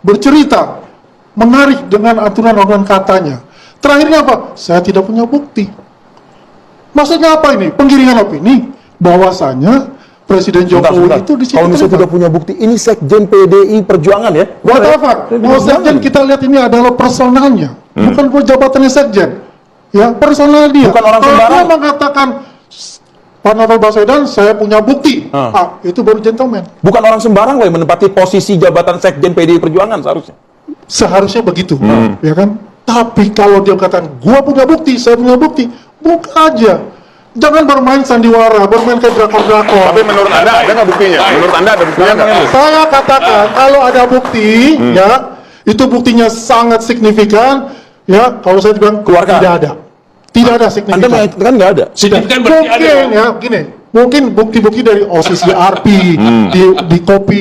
bercerita, menarik dengan aturan-aturan katanya. Terakhirnya apa? Saya tidak punya bukti. Maksudnya apa ini? Penggiringan opini bahwasanya Presiden Jokowi itu di situ. Kalau misalnya tidak punya bukti, ini Sekjen PDI Perjuangan ya? Whatever. Mau Sekjen kita lihat ini adalah personalnya, bukan jabatannya Sekjen. Ya, personal dia. Bukan orang kalau sembarang. dia mengatakan Pak Novel Baswedan, saya punya bukti. Itu baru gentleman. Bukan orang sembarang loh yang menempati posisi jabatan Sekjen PDI Perjuangan seharusnya. Seharusnya begitu, ya kan? Tapi kalau dia katakan, gua punya bukti, saya punya bukti, buka aja. Jangan bermain sandiwara, bermain kayak drakor-drakor. Tapi menurut Anda ada nggak buktinya? Menurut Anda ada buktinya nggak? Saya katakan, kalau ada bukti, ya, itu buktinya sangat signifikan, ya, kalau saya bilang, Keluarkan. tidak ada. Tidak ada signifikan. Anda mengatakan nggak ada? Signifikan berarti ada. Mungkin, ya, gini, mungkin bukti-bukti dari OCCRP, di copy,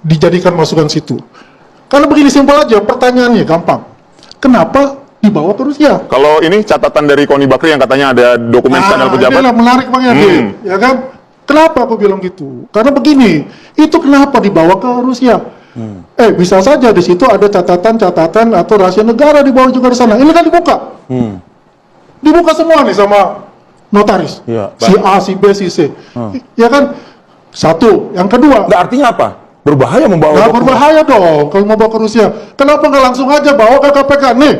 dijadikan masukan situ. Karena begini simpel aja, pertanyaannya gampang. Kenapa dibawa ke Rusia? Kalau ini catatan dari Koni Bakri yang katanya ada dokumen skandal pejabat. Inilah menarik banget, ya kan? Kenapa aku bilang gitu? Karena begini, itu kenapa dibawa ke Rusia? Bisa saja di situ ada catatan-catatan atau rahasia negara dibawa juga ke sana. Ini kan dibuka. Dibuka semua nih sama notaris. Ya, si A, si B, si C. Ya kan? Satu. Yang kedua, Nggak, artinya apa? Berbahaya membawa nggak dokumen. berbahaya dong kalau mau bawa ke Rusia. Kenapa nggak langsung aja bawa ke KPK? Nih,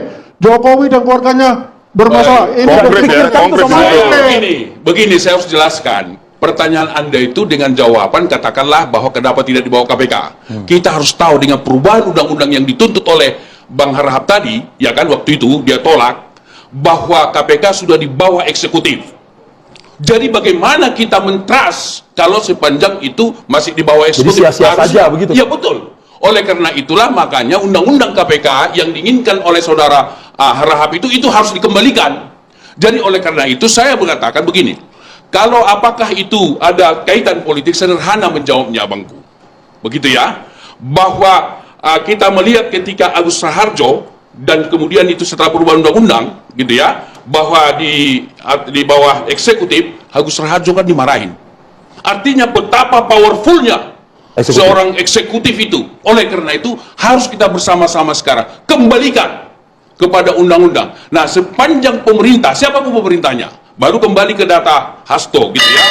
Jokowi dan keluarganya bermasalah. Ini Konkret ya, pikirkan itu konkret sama gitu. Begini, saya harus jelaskan. Pertanyaan Anda itu dengan jawaban katakanlah bahwa kenapa tidak dibawa KPK. Kita harus tahu dengan perubahan undang-undang yang dituntut oleh Bang Harahap tadi, ya kan, waktu itu dia tolak bahwa KPK sudah di bawah eksekutif. Jadi bagaimana kita mentras kalau sepanjang itu masih di bawah eksekutif? Jadi sia-sia saja begitu? Ya betul. Oleh karena itulah makanya undang-undang KPK yang diinginkan oleh saudara Harahap itu harus dikembalikan. Jadi oleh karena itu saya mengatakan begini, kalau apakah itu ada kaitan politik, sederhana menjawabnya abangku. Begitu ya, bahwa kita melihat ketika Agus Raharjo dan kemudian itu setelah perubahan undang-undang, gitu ya, bahwa di bawah eksekutif Agus Raharjo kan dimarahin. Artinya betapa powerfulnya seorang eksekutif itu. Oleh karena itu harus kita bersama-sama sekarang kembalikan kepada undang-undang. Nah, sepanjang pemerintah, siapapun pemerintahnya, baru kembali ke data Hasto, gitu ya.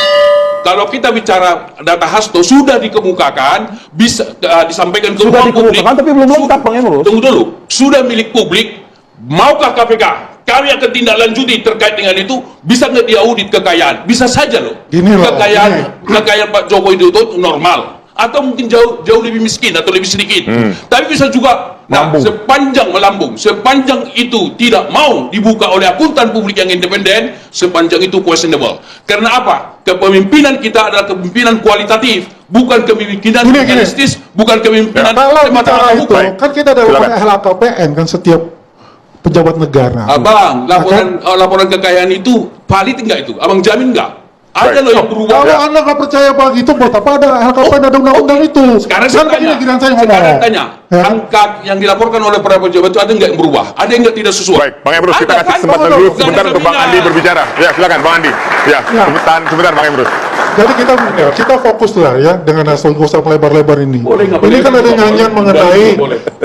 Kalau kita bicara data Hasto sudah dikemukakan, bisa disampaikan ke ruang publik. Tapi belum lengkap, Bang Emrus. Tunggu dulu, sudah milik publik. Maukah KPK? Kami akan tindak lanjuti terkait dengan itu. Bisa nggak diaudit kekayaan? Bisa saja loh. Kekayaan Pak Jokowi itu normal, atau mungkin jauh lebih miskin atau lebih sedikit. Tapi bisa juga. Nah, sepanjang itu tidak mau dibuka oleh akuntan publik yang independen, sepanjang itu questionable. Karena apa? Kepemimpinan kita adalah kepemimpinan kualitatif, bukan kepemimpinan realistis, bukan kepemimpinan semata-mata itu. Kan kita ada LHKPN kan setiap pejabat negara. Abang, laporan kekayaan itu valid enggak itu? Abang jamin enggak? Ada loh yang berubah. Kalau Anda nggak percaya begitu, buat apa ada LHKPN, ada undang-undang itu? Sekarang saya tanya, angka yang dilaporkan oleh para pejabat itu ada nggak yang berubah? Ada yang nggak tidak sesuai? Baik, Bang Emrus, kita kasih kesempatan dulu sebentar untuk Bang Andi berbicara. Ya, silakan Bang Andi. Ya, sebentar Bang Emrus. Jadi kita fokus lah ya dengan hasil gosip lebar-lebar ini. Ini kan ada nyanyian mengenai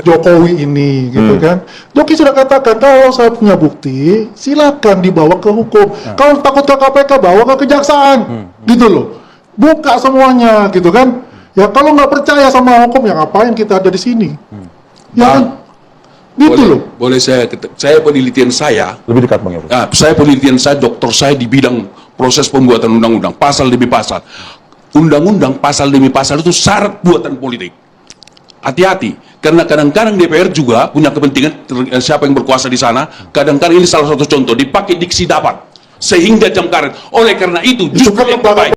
Jokowi ini, gitu kan? Jokowi sudah katakan kalau saya punya bukti, silakan dibawa ke hukum. Kalau takut ke KPK, bawa ke kejaksaan, gitu loh. Buka semuanya, gitu kan? Ya kalau nggak percaya sama hukum, ya ngapain kita ada di sini? Ya kan? Gitu loh. Boleh saya penelitian saya. Lebih dekat, Bang Emrus. Nah, saya penelitian saya, dokter saya di bidang proses pembuatan undang-undang, pasal demi pasal. Undang-undang pasal demi pasal itu syarat buatan politik. Hati-hati, karena kadang-kadang DPR juga punya kepentingan siapa yang berkuasa di sana. Kadang-kadang ini salah satu contoh, dipakai diksi dapat sehingga jam karet. Oleh karena itu justru yang terbaik